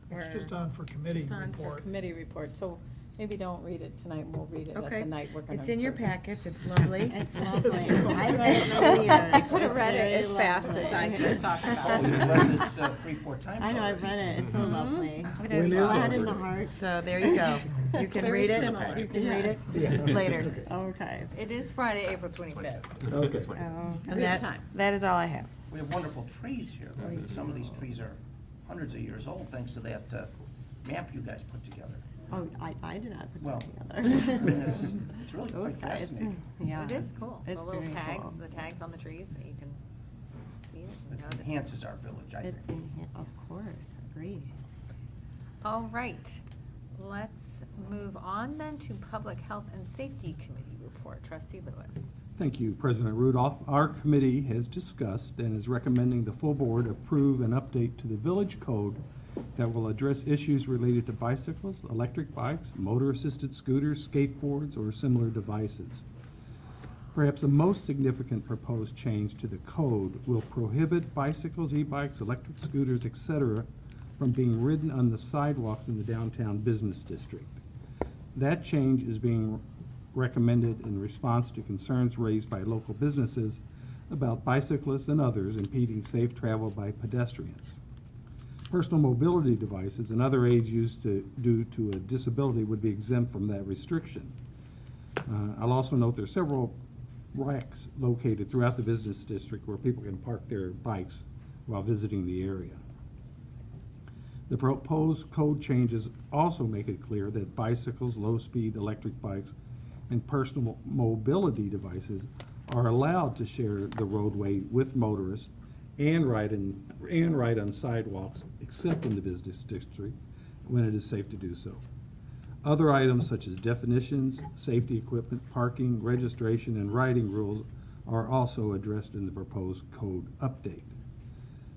It's Or- just on for committee Just on for report. committee report, so maybe don't read it tonight, we'll read it at Okay. the night we're gonna. It's in your approve it. packets. It's lovely. It's lovely. I read it earlier. I could have It's read it very as fast as I lovely. just talked about. Oh, you've read this 3-4 times I know, already. I've read it. It's so lovely. It It's is so lovely. head in the heart. So there you go. You can very read it. similar. You can read it Yeah. later. Okay. It is Friday, April 25th. Okay. Oh, We and have that, time. that is all I have. We have wonderful trees here. though. Some of these trees are hundreds of years old, thanks to that map you guys put together. Oh, I did not put Well, that I together. mean, it's really Those quite guys, fascinating. yeah. It is cool. It's The little very tags, cool. the tags on the trees that you can see it and know It that. enhances our village, I It, think. of course, agree. All right, let's move on then to Public Health and Safety Committee report. Trustee Lewis. Thank you, President Rudolph. Our committee has discussed and is recommending the full board approve an update to the village code that will address issues related to bicycles, electric bikes, motor-assisted scooters, skateboards, or similar devices. Perhaps the most significant proposed change to the code will prohibit bicycles, e-bikes, electric scooters, etc., from being ridden on the sidewalks in the downtown business district. That change is being recommended in response to concerns raised by local businesses about bicyclists and others impeding safe travel by pedestrians. Personal mobility devices and other aids used due to a disability would be exempt from that restriction. I'll also note there are several racks located throughout the business district where people can park their bikes while visiting the area. The proposed code changes also make it clear that bicycles, low-speed electric bikes, and personal mobility devices are allowed to share the roadway with motorists and ride on sidewalks, except in the business district, when it is safe to do so. Other items such as definitions, safety equipment, parking, registration, and riding rules are also addressed in the proposed code update.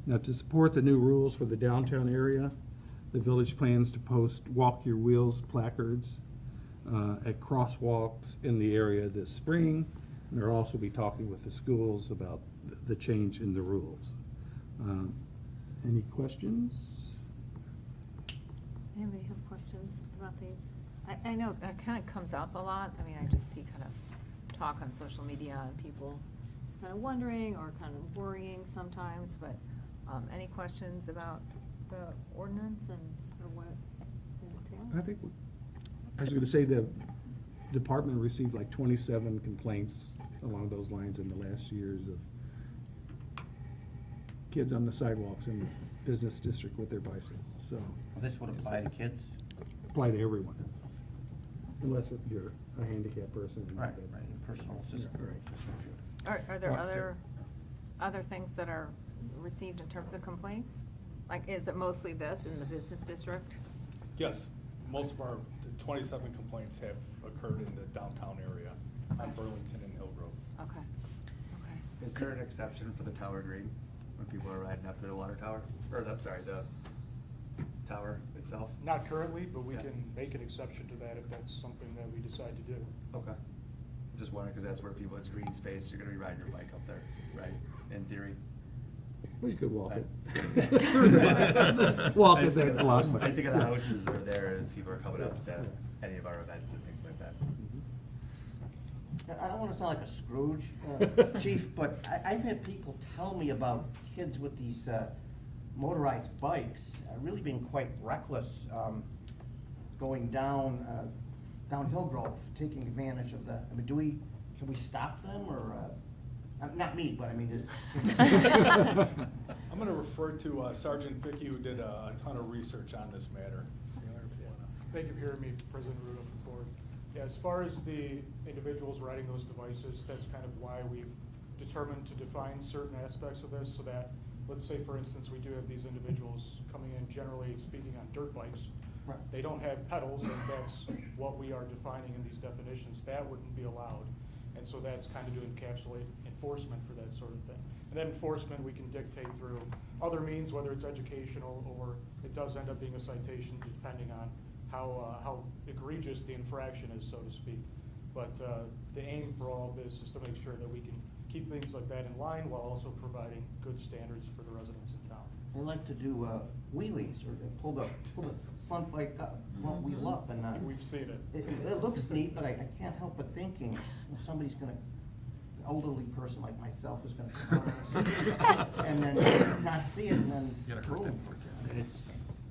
Now, to support the new rules for the downtown area, the village plans to post Walk Your Wheels placards at crosswalks in the area this spring. And they'll also be talking with the schools about the change in the rules. Any questions? Anybody have questions about these? I know that kind of comes up a lot. I mean, I just see kind of talk on social media and people just kind of wondering or kind of worrying sometimes, but any questions about the ordinance and or what it entails? I think, I was gonna say the department received like 27 complaints along those lines in the last years of kids on the sidewalks in the business district with their bicycles, so. This would apply to kids? Apply to everyone, unless you're a handicapped person. Right, personal assistant. Right. Are there Well, so- other things that are received in terms of complaints? Like, is it mostly this in the business district? Yes, most of our 27 complaints have occurred in the downtown area on Burlington and Hillgrove. Okay. Is there an exception for the tower green when people are riding up to the water tower? Or, I'm sorry, the tower itself? Not currently, but we Yeah. can make an exception to that if that's something that we decide to do. Okay. I'm just wondering, because that's where people, it's green space, you're gonna be riding your bike up there, right, in theory? Well, you could walk it. Walk Walk I is just think of a the lot. house, I think of the houses that are there and people are coming up to any of our events and things like that. I don't want to sound like a Scrooge, chief, but I've had people tell me about kids with these motorized bikes really being quite reckless, going down Hillgrove, taking advantage of the, I mean, can we stop them or, not me, but I mean, is. I'm going to refer to Sergeant Vicky, who did a ton of research on this matter. Thank you for hearing me, President Rudolph and Board. Yeah, as far as the individuals riding those devices, that's kind of why we've determined to define certain aspects of this so that let's say, for instance, we do have these individuals coming in, generally speaking, on dirt bikes. Right. They don't have pedals, and that's what we are defining in these definitions. That wouldn't be allowed. And so that's kind of to encapsulate enforcement for that sort of thing. And then enforcement, we can dictate through other means, whether it's educational or it does end up being a citation, depending on how egregious the infraction is, so to speak. But the aim for all of this is to make sure that we can keep things like that in line while also providing good standards for the residents in town. They like to do wheelies or pull the front bike up, front wheel up, and We've seen it. It looks neat, but I can't help but thinking, well, somebody's gonna, an elderly person like myself is gonna come out and then just not see it, and then boom.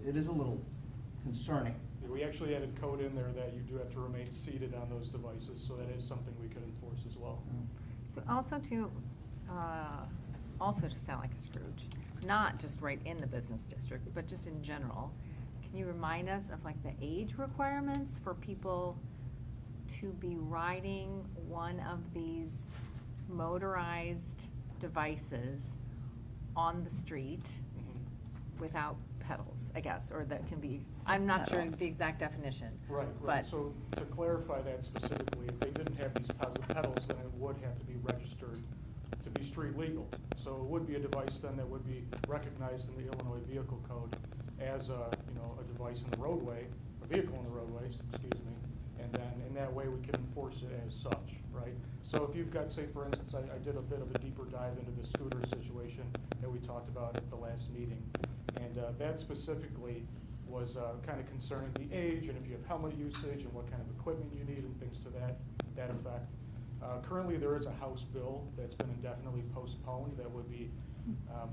It is a little concerning. Yeah, we actually added code in there that you do have to remain seated on those devices, so that is something we could enforce as well. So also to sound like a Scrooge, not just right in the business district, but just in general, can you remind us of like the age requirements for people to be riding one of these motorized devices on the street without pedals, I guess, or that can be, I'm not sure the exact definition. Right. But So to clarify that specifically, if they didn't have these pedals, then it would have to be registered to be street legal. So it would be a device then that would be recognized in the Illinois Vehicle Code as a device in the roadway, a vehicle in the roadway, excuse me, and then in that way we can enforce it as such, right? So if you've got, say for instance, I did a bit of a deeper dive into the scooter situation that we talked about at the last meeting, and that specifically was kind of concerning the age and if you have helmet usage and what kind of equipment you need and things to that effect. Currently, there is a House bill that's been indefinitely postponed that would be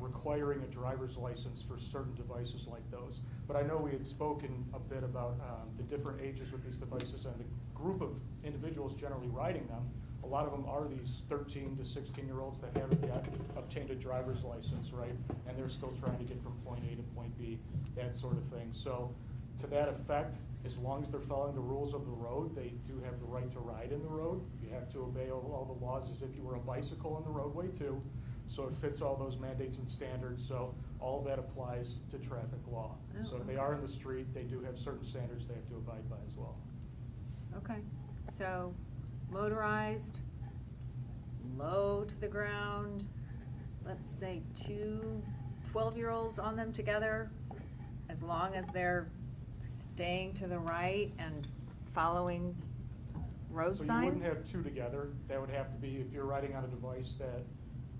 requiring a driver's license for certain devices like those. But I know we had spoken a bit about the different ages with these devices and the group of individuals generally riding them. A lot of them are these 13 to 16-year-olds that haven't yet obtained a driver's license, right? And they're still trying to get from point A to point B, that sort of thing. So to that effect, as long as they're following the rules of the road, they do have the right to ride in the road. You have to obey all the laws as if you were a bicycle on the roadway too. So it fits all those mandates and standards. So all of that applies to traffic law. Oh, So if they are in the street, they do have certain standards they have to abide by as well. Okay, so motorized, low to the ground, let's say 2 12-year-olds on them together, as long as they're staying to the right and following road signs? So you wouldn't have two together. That would have to be if you're riding on a device that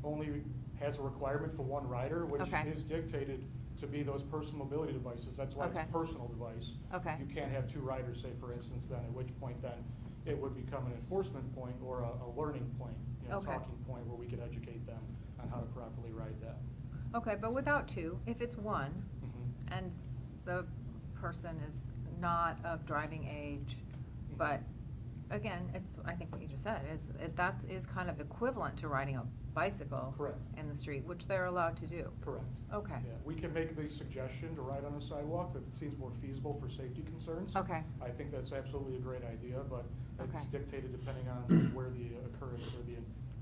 only has a requirement for one rider, which Okay. is dictated to be those personal mobility devices. That's why Okay. it's a personal device. Okay. You can't have two riders, say for instance, then at which point then it would become an enforcement point or a learning point, Okay. talking point where we could educate them on how to properly ride that. Okay, but without two, if it's one, Mhm. and the person is not of driving age, but again, it's, I think what you just said, that is kind of equivalent to riding a bicycle Correct. in the street, which they're allowed to do. Correct. Okay. Yeah, we can make the suggestion to ride on a sidewalk if it seems more feasible for safety concerns. Okay. I think that's absolutely a great idea, but it's Okay. dictated depending on where the occurrence or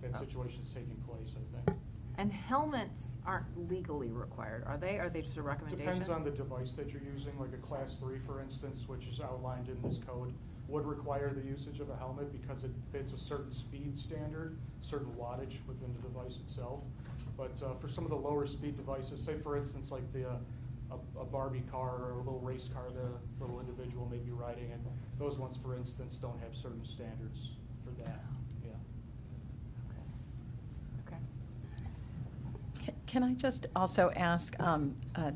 that situation's taking place, I think. And helmets aren't legally required, are they? Are they just a recommendation? Depends on the device that you're using, like a Class 3, for instance, which is outlined in this code, would require the usage of a helmet because it fits a certain speed standard, certain wattage within the device itself. But for some of the lower speed devices, say for instance like a Barbie car or a little race car that a little individual may be riding in, those ones, for instance, don't have certain standards for that, yeah. Can I just also ask,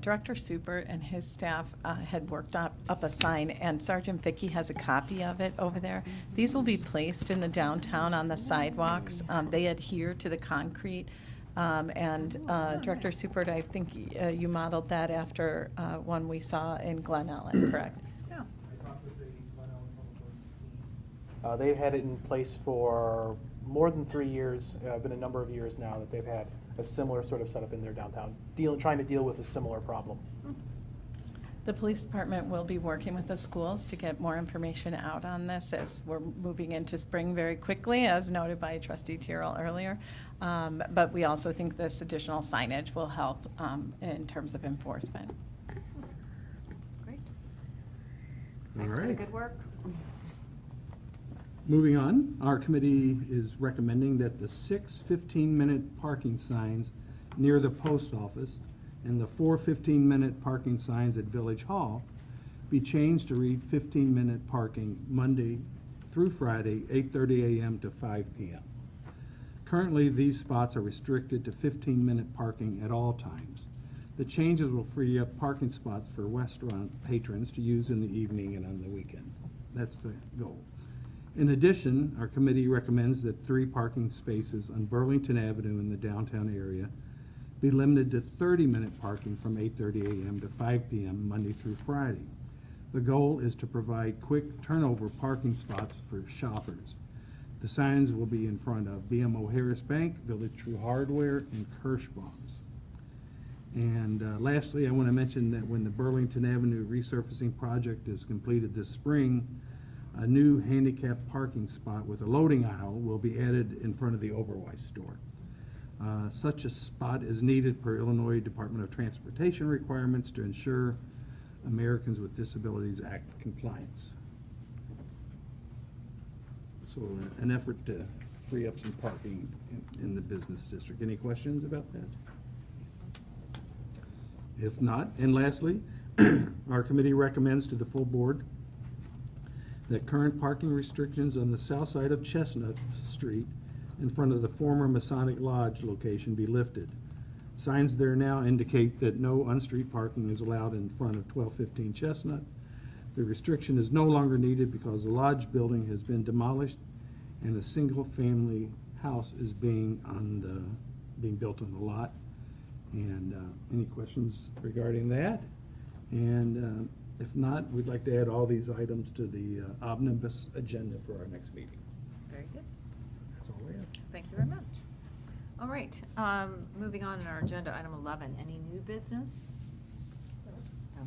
Director Supert and his staff had worked up a sign, and Sergeant Vicky has a copy of it over there. These will be placed in the downtown on the sidewalks. They adhere to the concrete. And Director Supert, I think you modeled that after one we saw in Glen Ellen, correct? Yeah. They've had it in place for more than 3 years, been a number of years now that they've had a similar sort of setup in their downtown, trying to deal with a similar problem. The police department will be working with the schools to get more information out on this as we're moving into spring very quickly, as noted by Trustee Tyrrell earlier. But we also think this additional signage will help in terms of enforcement. Great. All Thanks for the right. good work. Moving on, our committee is recommending that the 6 15-minute parking signs near the post office and the 4 15-minute parking signs at Village Hall be changed to read 15-minute parking Monday through Friday, 8:30 a.m. to 5 p.m. Currently, these spots are restricted to 15-minute parking at all times. The changes will free up parking spots for restaurant patrons to use in the evening and on the weekend. That's the goal. In addition, our committee recommends that 3 parking spaces on Burlington Avenue in the downtown area be limited to 30-minute parking from 8:30 a.m. to 5 p.m. Monday through Friday. The goal is to provide quick turnover parking spots for shoppers. The signs will be in front of BMO Harris Bank, Village True Hardware, and Kirschbaum's. And lastly, I want to mention that when the Burlington Avenue resurfacing project is completed this spring, a new handicap parking spot with a loading aisle will be added in front of the Oberweis store. Such a spot is needed per Illinois Department of Transportation requirements to ensure Americans with Disabilities Act compliance. So an effort to free up some parking in the business district. Any questions about that? If not, and lastly, our committee recommends to the full board that current parking restrictions on the south side of Chestnut Street in front of the former Masonic Lodge location be lifted. Signs there now indicate that no on-street parking is allowed in front of 1215 Chestnut. The restriction is no longer needed because the lodge building has been demolished and a single-family house is being built on the lot. And any questions regarding that? And if not, we'd like to add all these items to the omnibus agenda for our next meeting. Very good. That's all we have. Thank you very much. All right, moving on in our agenda, item 11, any new business?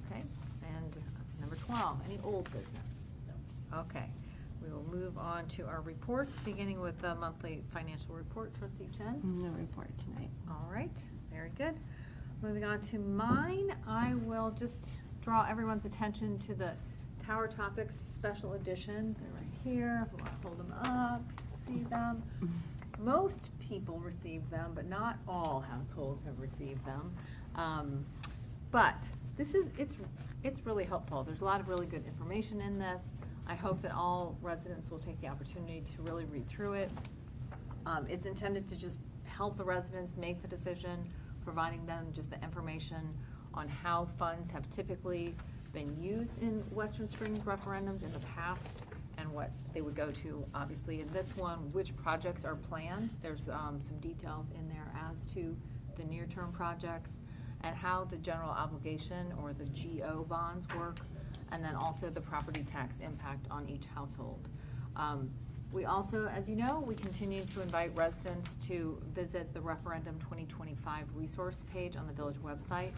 Okay, and number 12, any old business? No. Okay, we will move on to our reports, beginning with the monthly financial report. Trustee Chen? No report tonight. All right, very good. Moving on to mine, I will just draw everyone's attention to the Tower Topics Special Edition. They're right here. If you want to hold them up, see them. Most people receive them, but not all households have received them. But this is, it's really helpful. There's a lot of really good information in this. I hope that all residents will take the opportunity to really read through it. It's intended to just help the residents make the decision, providing them just the information on how funds have typically been used in Western Springs referendums in the past and what they would go to, obviously, in this one, which projects are planned. There's some details in there as to the near-term projects and how the general obligation or the GO bonds work, and then also the property tax impact on each household. We also, as you know, we continue to invite residents to visit the Referendum 2025 resource page on the village website.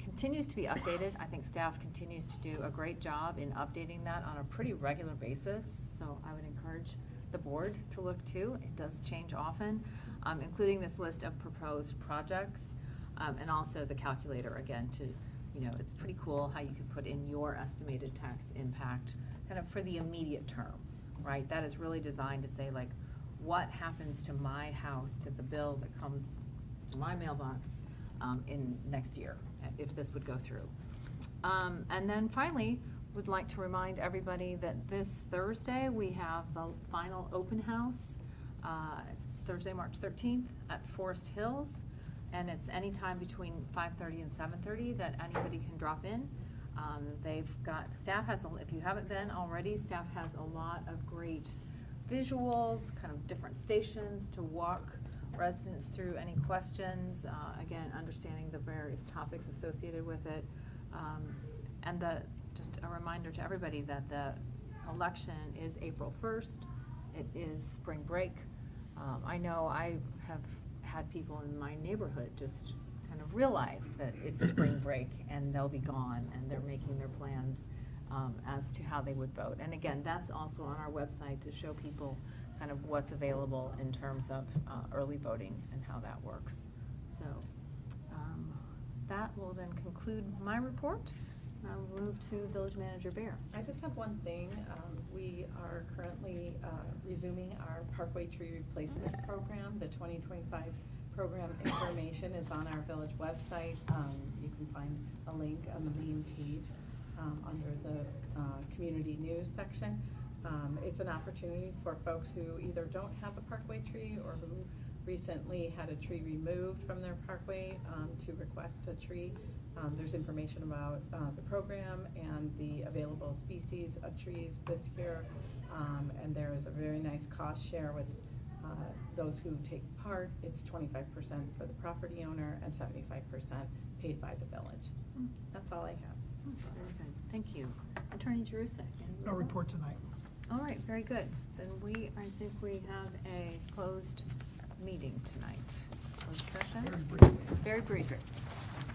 Continues to be updated. I think staff continues to do a great job in updating that on a pretty regular basis, so I would encourage the board to look too. It does change often, including this list of proposed projects, and also the calculator again to, it's pretty cool how you can put in your estimated tax impact kind of for the immediate term, right? That is really designed to say, like, what happens to my house, to the bill that comes to my mailbox in next year, if this would go through. And then finally, would like to remind everybody that this Thursday we have the final open house. It's Thursday, March 13th at Forest Hills, and it's any time between 5:30 and 7:30 that anybody can drop in. They've got, staff has, if you haven't been already, staff has a lot of great visuals, kind of different stations to walk residents through any questions, again, understanding the various topics associated with it. And just a reminder to everybody that the election is April 1st. It is spring break. I know I have had people in my neighborhood just kind of realize that it's spring break and they'll be gone, and they're making their plans as to how they would vote. And again, that's also on our website to show people kind of what's available in terms of early voting and how that works. So that will then conclude my report. I'll move to Village Manager Bear. I just have one thing. We are currently resuming our Parkway Tree Replacement Program. The 2025 program information is on our village website. You can find a link on the main page under the community news section. It's an opportunity for folks who either don't have a parkway tree or who recently had a tree removed from their parkway to request a tree. There's information about the program and the available species of trees this year. And there is a very nice cost share with those who take part. It's 25% for the property owner and 75% paid by the village. That's all I have. Very good. Thank you. Attorney Jerusik. No report tonight. All right, very good. Then I think we have a closed meeting tonight. Closed session? Very brief.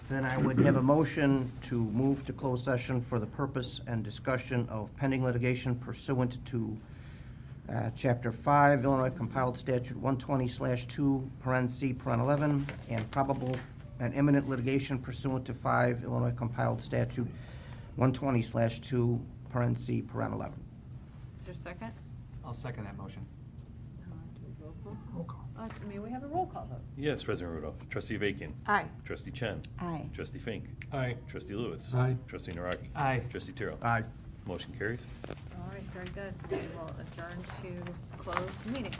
Then I would have a motion to move to closed session for the purpose and discussion of pending litigation pursuant to Chapter 5, Illinois Compiled Statute 120/2, paren C, paren 11, and probable and imminent litigation pursuant to 5, Illinois Compiled Statute 120/2, paren C, paren 11. Is there a second? I'll second that motion. Do we roll call? Roll call. May we have a roll call vote? Yes, President Rudolph. Trustee Avakian. Aye. Trustee Chen. Aye. Trustee Fink. Aye. Trustee Lewis. Aye. Trustee Naraki. Aye. Trustee Tiro. Aye. Motion carries. All right, very good. We will adjourn to closed meeting.